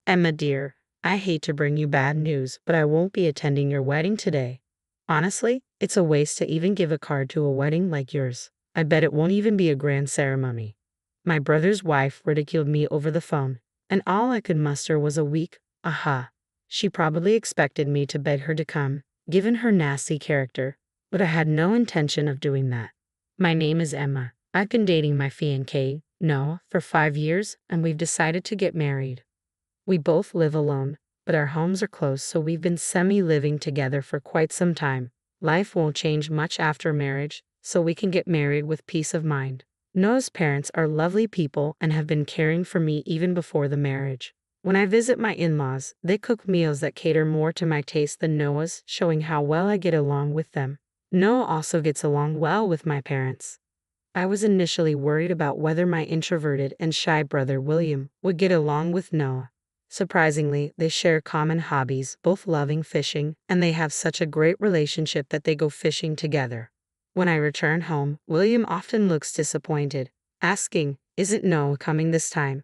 Emma dear, I hate to bring you bad news, but I won't be attending your wedding today. Honestly, it's a waste to even give a card to a wedding like yours. I bet it won't even be a grand ceremony. My brother's wife ridiculed me over the phone, and all I could muster was a weak, aha. She probably expected me to beg her to come, given her nasty character, but I had no intention of doing that. My name is Emma. I've been dating my fiancé, Noah, for 5 years, and we've decided to get married. We both live alone, but our homes are close, so we've been semi-living together for quite some time. Life won't change much after marriage, so we can get married with peace of mind. Noah's parents are lovely people and have been caring for me even before the marriage. When I visit my in-laws, they cook meals that cater more to my taste than Noah's, showing how well I get along with them. Noah also gets along well with my parents. I was initially worried about whether my introverted and shy brother William would get along with Noah. Surprisingly, they share common hobbies, both loving fishing, and they have such a great relationship that they go fishing together. When I return home, William often looks disappointed, asking, "Isn't Noah coming this time?"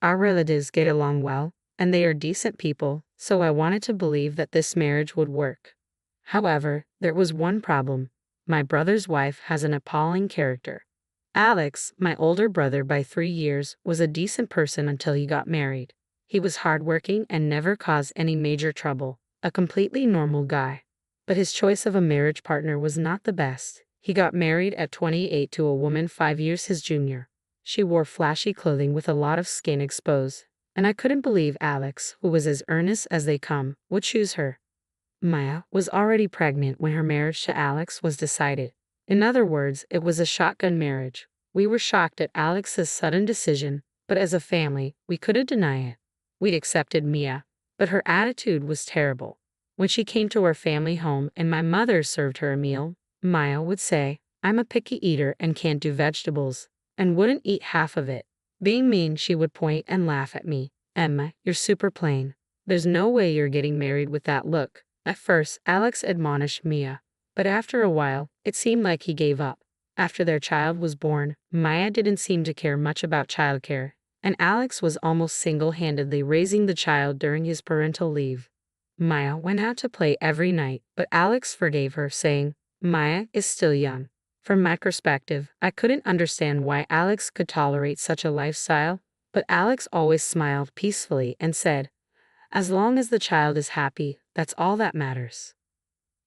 Our relatives get along well, and they are decent people, so I wanted to believe that this marriage would work. However, there was one problem. My brother's wife has an appalling character. Alex, my older brother by 3 years, was a decent person until he got married. He was hardworking and never caused any major trouble, a completely normal guy. But his choice of a marriage partner was not the best. He got married at 28 to a woman 5 years his junior. She wore flashy clothing with a lot of skin exposed, and I couldn't believe Alex, who was as earnest as they come, would choose her. Maya was already pregnant when her marriage to Alex was decided. In other words, it was a shotgun marriage. We were shocked at Alex's sudden decision, but as a family, we couldn't deny it. We'd accepted Mia, but her attitude was terrible. When she came to our family home and my mother served her a meal, Maya would say, "I'm a picky eater and can't do vegetables," and wouldn't eat half of it. Being mean, she would point and laugh at me. "Emma, you're super plain. There's no way you're getting married with that look." At first, Alex admonished Mia, but after a while, it seemed like he gave up. After their child was born, Maya didn't seem to care much about childcare, and Alex was almost single-handedly raising the child during his parental leave. Maya went out to play every night, but Alex forgave her, saying, "Maya is still young." From my perspective, I couldn't understand why Alex could tolerate such a lifestyle, but Alex always smiled peacefully and said, "As long as the child is happy, that's all that matters."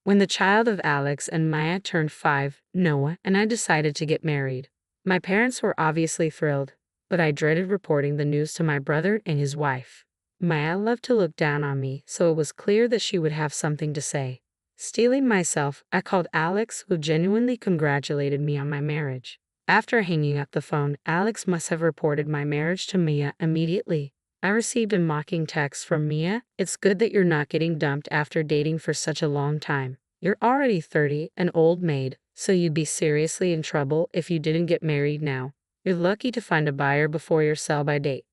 When the child of Alex and Maya turned 5, Noah and I decided to get married. My parents were obviously thrilled, but I dreaded reporting the news to my brother and his wife. Maya loved to look down on me, so it was clear that she would have something to say. Steeling myself, I called Alex, who genuinely congratulated me on my marriage. After hanging up the phone, Alex must have reported my marriage to Mia immediately. I received a mocking text from Mia. "It's good that you're not getting dumped after dating for such a long time. You're already 30, an old maid, so you'd be seriously in trouble if you didn't get married now. You're lucky to find a buyer before your sell-by date."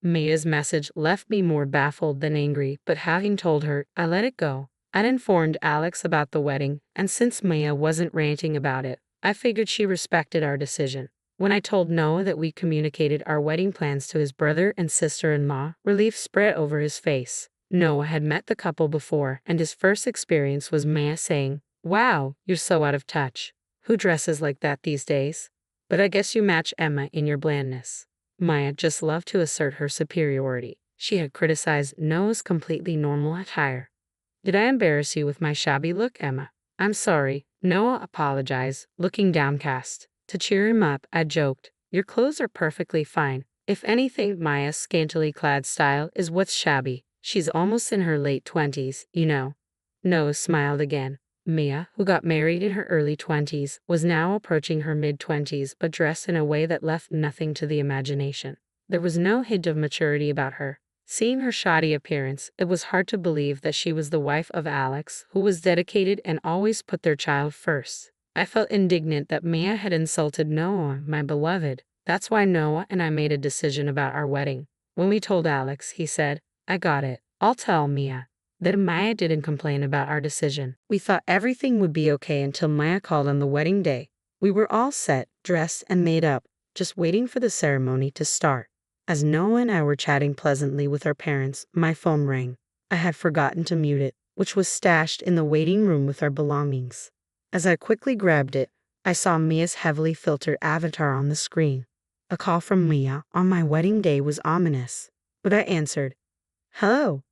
Mia's message left me more baffled than angry, but having told her, I let it go. I'd informed Alex about the wedding, and since Mia wasn't ranting about it, I figured she respected our decision. When I told Noah that we communicated our wedding plans to his brother and sister-in-law, relief spread over his face. Noah had met the couple before, and his first experience was Mia saying, "Wow, you're so out of touch. Who dresses like that these days? But I guess you match Emma in your blandness." Maya just loved to assert her superiority. She had criticized Noah's completely normal attire. "Did I embarrass you with my shabby look, Emma?" "I'm sorry," Noah apologized, looking downcast. To cheer him up, I joked, "Your clothes are perfectly fine. If anything, Maya's scantily clad style is what's shabby. She's almost in her late 20s, you know." Noah smiled again. Mia, who got married in her early 20s, was now approaching her mid-20s but dressed in a way that left nothing to the imagination. There was no hint of maturity about her. Seeing her shoddy appearance, it was hard to believe that she was the wife of Alex, who was dedicated and always put their child first. I felt indignant that Mia had insulted Noah, my beloved. That's why Noah and I made a decision about our wedding. When we told Alex, he said, "I got it. I'll tell Mia." Then Maya didn't complain about our decision. We thought everything would be okay until Maya called on the wedding day. We were all set, dressed, and made up, just waiting for the ceremony to start. As Noah and I were chatting pleasantly with our parents, my phone rang. I had forgotten to mute it, which was stashed in the waiting room with our belongings. As I quickly grabbed it, I saw Mia's heavily filtered avatar on the screen. A call from Mia on my wedding day was ominous, but I answered. Hello,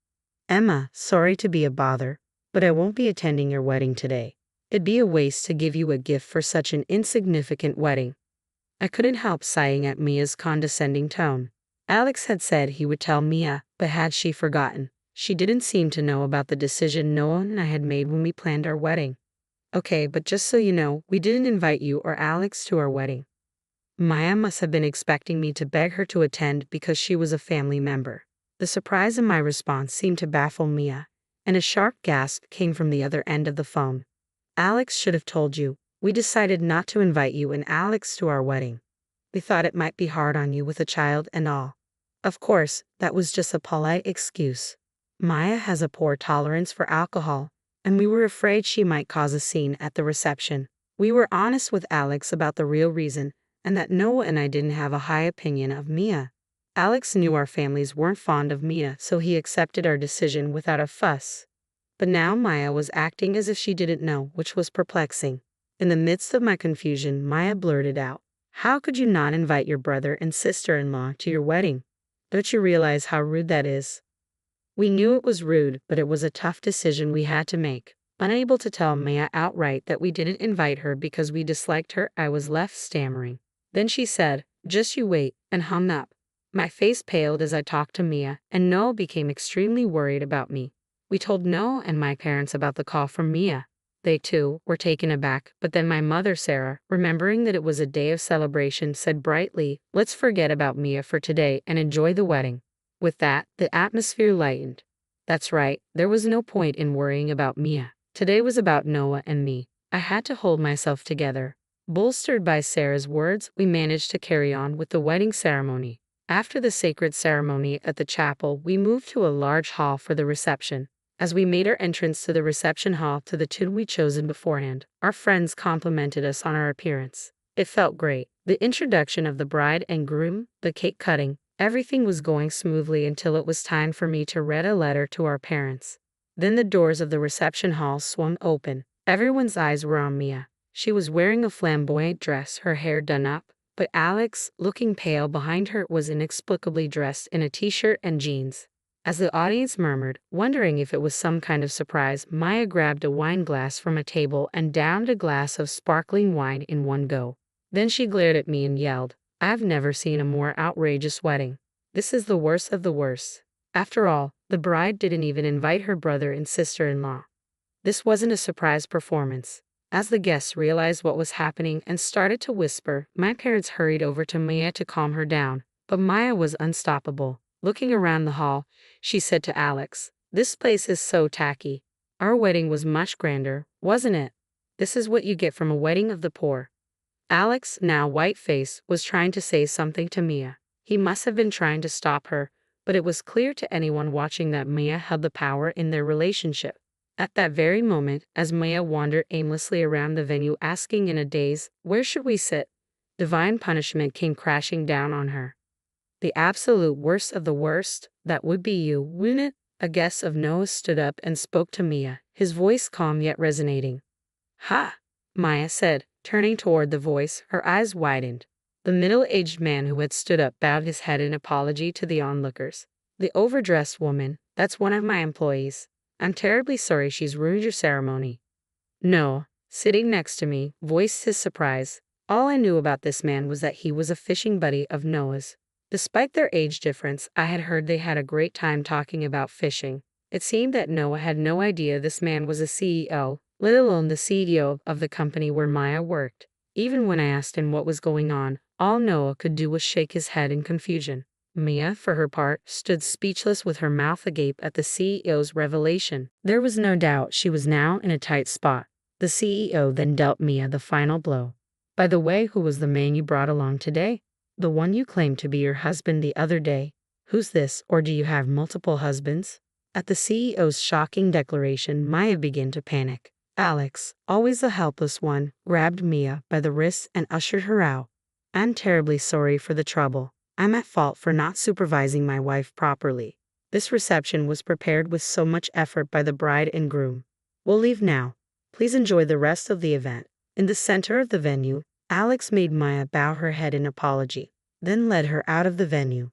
Emma, sorry to be a bother, but I won't be attending your wedding today. It'd be a waste to give you a gift for such an insignificant wedding. I couldn't help sighing at Mia's condescending tone. Alex had said he would tell Mia, but had she forgotten? She didn't seem to know about the decision Noah and I had made when we planned our wedding. Okay, but just so you know, we didn't invite you or Alex to our wedding. Maya must have been expecting me to beg her to attend because she was a family member. The surprise in my response seemed to baffle Mia, and a sharp gasp came from the other end of the phone. Alex should have told you. We decided not to invite you and Alex to our wedding. We thought it might be hard on you with a child and all. Of course, that was just a polite excuse. Maya has a poor tolerance for alcohol, and we were afraid she might cause a scene at the reception. We were honest with Alex about the real reason, and that Noah and I didn't have a high opinion of Mia. Alex knew our families weren't fond of Mia, so he accepted our decision without a fuss. But now Maya was acting as if she didn't know, which was perplexing. In the midst of my confusion, Maya blurted out, "How could you not invite your brother and sister-in-law to your wedding? Don't you realize how rude that is?" We knew it was rude, but it was a tough decision we had to make. Unable to tell Maya outright that we didn't invite her because we disliked her, I was left stammering. Then she said, "Just you wait," and hung up. My face paled as I talked to Mia, and Noah became extremely worried about me. We told Noah and my parents about the call from Mia. They, too, were taken aback, but then my mother, Sarah, remembering that it was a day of celebration, said brightly, "Let's forget about Mia for today and enjoy the wedding." With that, the atmosphere lightened. That's right, there was no point in worrying about Mia. Today was about Noah and me. I had to hold myself together. Bolstered by Sarah's words, we managed to carry on with the wedding ceremony. After the sacred ceremony at the chapel, we moved to a large hall for the reception. As we made our entrance to the reception hall to the tune we'd chosen beforehand, our friends complimented us on our appearance. It felt great. The introduction of the bride and groom, the cake cutting, everything was going smoothly until it was time for me to read a letter to our parents. Then the doors of the reception hall swung open. Everyone's eyes were on Mia. She was wearing a flamboyant dress, her hair done up, but Alex, looking pale behind her, was inexplicably dressed in a t-shirt and jeans. As the audience murmured, wondering if it was some kind of surprise, Maya grabbed a wine glass from a table and downed a glass of sparkling wine in one go. Then she glared at me and yelled, "I've never seen a more outrageous wedding. This is the worst of the worst." After all, the bride didn't even invite her brother and sister-in-law. This wasn't a surprise performance. As the guests realized what was happening and started to whisper, my parents hurried over to Maya to calm her down, but Maya was unstoppable. Looking around the hall, she said to Alex, "This place is so tacky. Our wedding was much grander, wasn't it? This is what you get from a wedding of the poor." Alex, now white-faced, was trying to say something to Mia. He must have been trying to stop her, but it was clear to anyone watching that Mia held the power in their relationship. At that very moment, as Mia wandered aimlessly around the venue asking in a daze, "Where should we sit?" divine punishment came crashing down on her. The absolute worst of the worst, that would be you, wouldn't it? A guest of Noah stood up and spoke to Mia, his voice calm yet resonating. "Ha!" Maya said, turning toward the voice, her eyes widened. The middle-aged man who had stood up bowed his head in apology to the onlookers. "The overdressed woman, that's one of my employees. I'm terribly sorry she's ruined your ceremony." Noah, sitting next to me, voiced his surprise. All I knew about this man was that he was a fishing buddy of Noah's. Despite their age difference, I had heard they had a great time talking about fishing. It seemed that Noah had no idea this man was a CEO, let alone the CEO of the company where Maya worked. Even when I asked him what was going on, all Noah could do was shake his head in confusion. Mia, for her part, stood speechless with her mouth agape at the CEO's revelation. There was no doubt she was now in a tight spot. The CEO then dealt Mia the final blow. "By the way, who was the man you brought along today? The one you claimed to be your husband the other day. Who's this, or do you have multiple husbands?" At the CEO's shocking declaration, Maya began to panic. Alex, always the helpless one, grabbed Mia by the wrists and ushered her out. "I'm terribly sorry for the trouble. I'm at fault for not supervising my wife properly. This reception was prepared with so much effort by the bride and groom. We'll leave now. Please enjoy the rest of the event. In the center of the venue, Alex made Maya bow her head in apology, then led her out of the venue.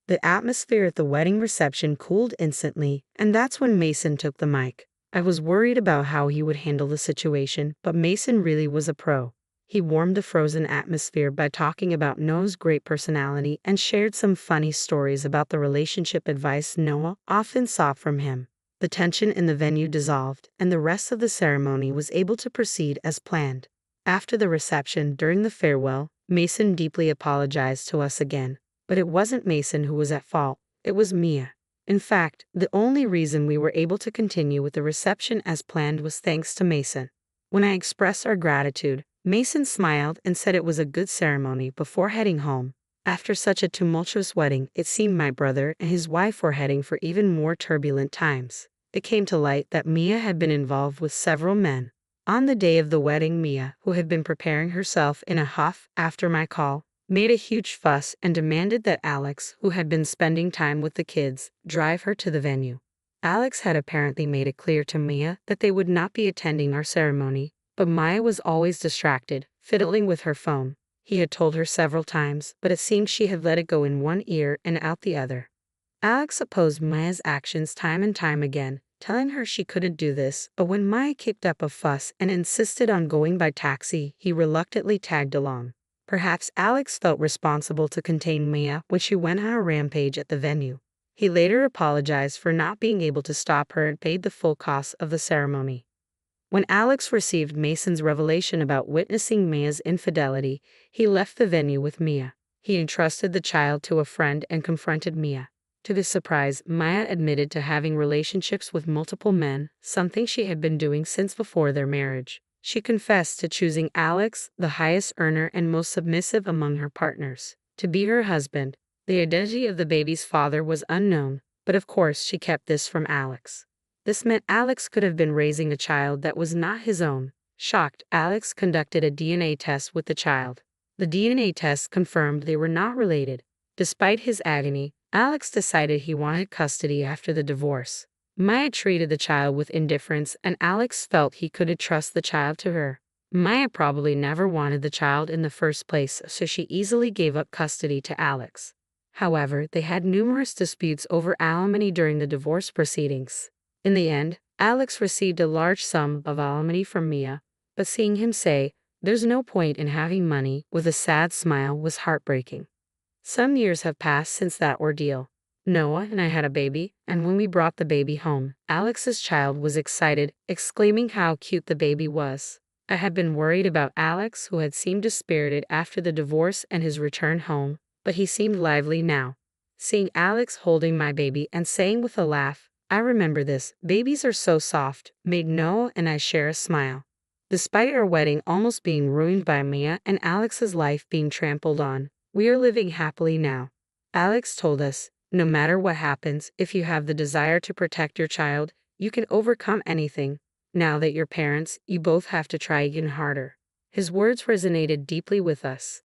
The atmosphere at the wedding reception cooled instantly, and that's when Mason took the mic. I was worried about how he would handle the situation, but Mason really was a pro. He warmed the frozen atmosphere by talking about Noah's great personality and shared some funny stories about the relationship advice Noah often sought from him. The tension in the venue dissolved, and the rest of the ceremony was able to proceed as planned. After the reception, during the farewell, Mason deeply apologized to us again. But it wasn't Mason who was at fault, it was Mia. In fact, the only reason we were able to continue with the reception as planned was thanks to Mason. When I expressed our gratitude, Mason smiled and said it was a good ceremony before heading home. After such a tumultuous wedding, it seemed my brother and his wife were heading for even more turbulent times. It came to light that Mia had been involved with several men. On the day of the wedding, Mia, who had been preparing herself in a huff after my call, made a huge fuss and demanded that Alex, who had been spending time with the kids, drive her to the venue. Alex had apparently made it clear to Mia that they would not be attending our ceremony, but Maya was always distracted, fiddling with her phone. He had told her several times, but it seemed she had let it go in one ear and out the other. Alex opposed Maya's actions time and time again, telling her she couldn't do this, but when Maya kicked up a fuss and insisted on going by taxi, he reluctantly tagged along. Perhaps Alex felt responsible to contain Mia when she went on a rampage at the venue. He later apologized for not being able to stop her and paid the full cost of the ceremony. When Alex received Mason's revelation about witnessing Mia's infidelity, he left the venue with Mia. He entrusted the child to a friend and confronted Mia. To his surprise, Maya admitted to having relationships with multiple men, something she had been doing since before their marriage. She confessed to choosing Alex, the highest earner and most submissive among her partners, to be her husband. The identity of the baby's father was unknown, but of course she kept this from Alex. This meant Alex could have been raising a child that was not his own. Shocked, Alex conducted a DNA test with the child. The DNA test confirmed they were not related. Despite his agony, Alex decided he wanted custody after the divorce. Maya treated the child with indifference, and Alex felt he couldn't trust the child to her. Maya probably never wanted the child in the first place, so she easily gave up custody to Alex. However, they had numerous disputes over alimony during the divorce proceedings. In the end, Alex received a large sum of alimony from Mia, but seeing him say, "There's no point in having money," with a sad smile was heartbreaking. Some years have passed since that ordeal. Noah and I had a baby, and when we brought the baby home, Alex's child was excited, exclaiming how cute the baby was. I had been worried about Alex, who had seemed dispirited after the divorce and his return home, but he seemed lively now. Seeing Alex holding my baby and saying with a laugh, "I remember this, babies are so soft," made Noah and I share a smile. Despite our wedding almost being ruined by Mia and Alex's life being trampled on, we are living happily now. Alex told us, "No matter what happens, if you have the desire to protect your child, you can overcome anything. Now that you're parents, you both have to try even harder." His words resonated deeply with us.